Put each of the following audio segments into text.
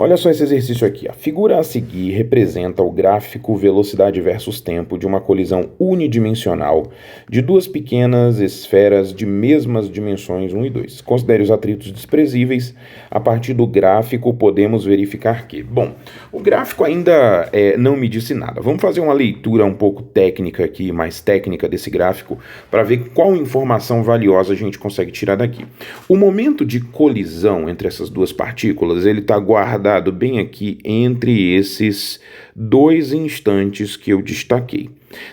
Olha só esse exercício aqui. A figura a seguir representa o gráfico velocidade versus tempo de uma colisão unidimensional de duas pequenas esferas de mesmas dimensões 1 e 2. Considere os atritos desprezíveis. A partir do gráfico, podemos verificar que... Bom, o gráfico ainda não me disse nada. Vamos fazer uma leitura um pouco técnica aqui, mais técnica desse gráfico, para ver qual informação valiosa a gente consegue tirar daqui. O momento de colisão entre essas duas partículas, ele está guardado bem aqui entre esses dois instantes que eu destaquei.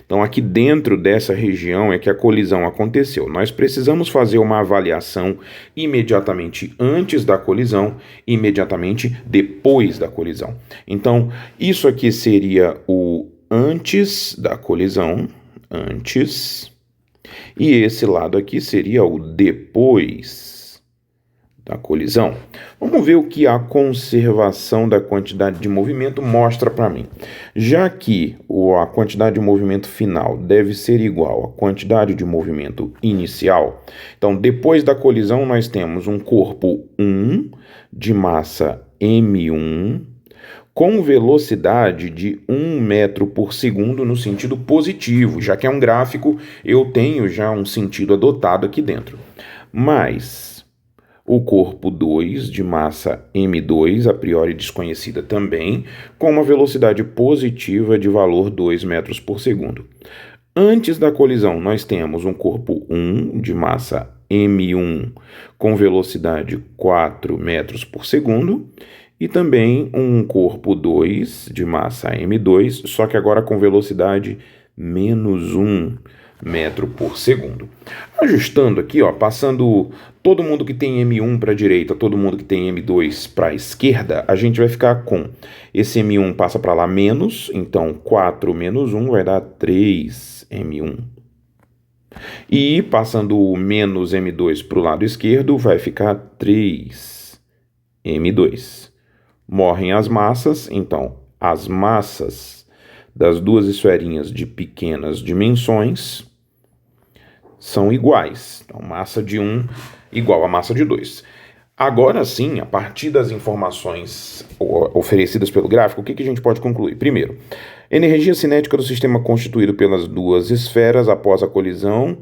Então, aqui dentro dessa região é que a colisão aconteceu. Nós precisamos fazer uma avaliação imediatamente antes da colisão e imediatamente depois da colisão. Então, isso aqui seria o antes da colisão, antes, e esse lado aqui seria o depois da colisão. Vamos ver o que a conservação da quantidade de movimento mostra para mim. Já que a quantidade de movimento final deve ser igual à quantidade de movimento inicial, então depois da colisão nós temos um corpo 1 de massa m1 com velocidade de 1 metro por segundo no sentido positivo. Já que é um gráfico, eu tenho já um sentido adotado aqui dentro. Mas o corpo 2 de massa m2, a priori desconhecida também, com uma velocidade positiva de valor 2 metros por segundo. Antes da colisão, nós temos um corpo 1 de massa m1 com velocidade 4 metros por segundo e também um corpo 2 de massa m2, só que agora com velocidade menos 1 metro por segundo. Ajustando aqui, passando todo mundo que tem M1 para a direita, todo mundo que tem M2 para a esquerda, a gente vai ficar com esse M1 passa para lá menos, então 4 menos 1 vai dar 3M1. E passando o menos M2 para o lado esquerdo, vai ficar 3M2. Morrem as massas, então as massas das duas esferinhas de pequenas dimensões são iguais. Então, massa de 1 igual a massa de 2. Agora sim, a partir das informações oferecidas pelo gráfico, o que a gente pode concluir? Primeiro, energia cinética do sistema constituído pelas duas esferas após a colisão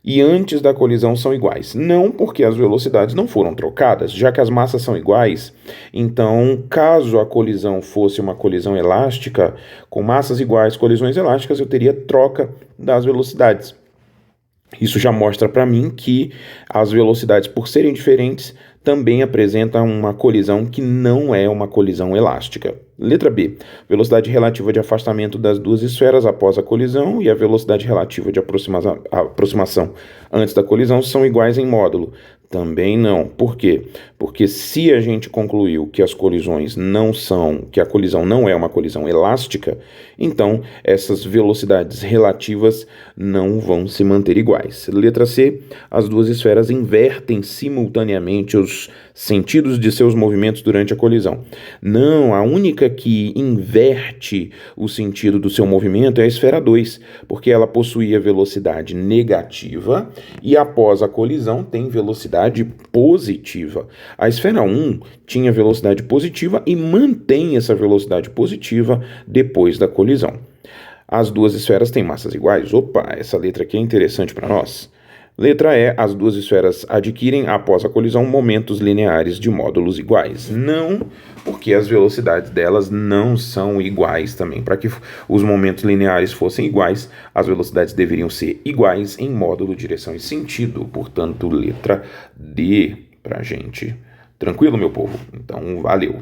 e antes da colisão são iguais. Não, porque as velocidades não foram trocadas, já que as massas são iguais. Então, caso a colisão fosse uma colisão elástica, com massas iguais, colisões elásticas, eu teria troca das velocidades. Isso já mostra para mim que as velocidades, por serem diferentes, também apresentam uma colisão que não é uma colisão elástica. Letra B. Velocidade relativa de afastamento das duas esferas após a colisão e a velocidade relativa de aproximação antes da colisão são iguais em módulo. Também não. Por quê? Porque se a gente concluiu que as colisões que a colisão não é uma colisão elástica, então essas velocidades relativas não vão se manter iguais. Letra C. As duas esferas invertem simultaneamente os sentidos de seus movimentos durante a colisão. Não, a única que inverte o sentido do seu movimento é a esfera 2, porque ela possuía velocidade negativa e após a colisão tem velocidade positiva. A esfera 1 tinha velocidade positiva e mantém essa velocidade positiva depois da colisão. As duas esferas têm massas iguais. Opa, essa letra aqui é interessante para nós. Letra E, as duas esferas adquirem, após a colisão, momentos lineares de módulos iguais. Não, porque as velocidades delas não são iguais também. Para que os momentos lineares fossem iguais, as velocidades deveriam ser iguais em módulo, direção e sentido. Portanto, letra D pra gente. Tranquilo, meu povo? Então, valeu!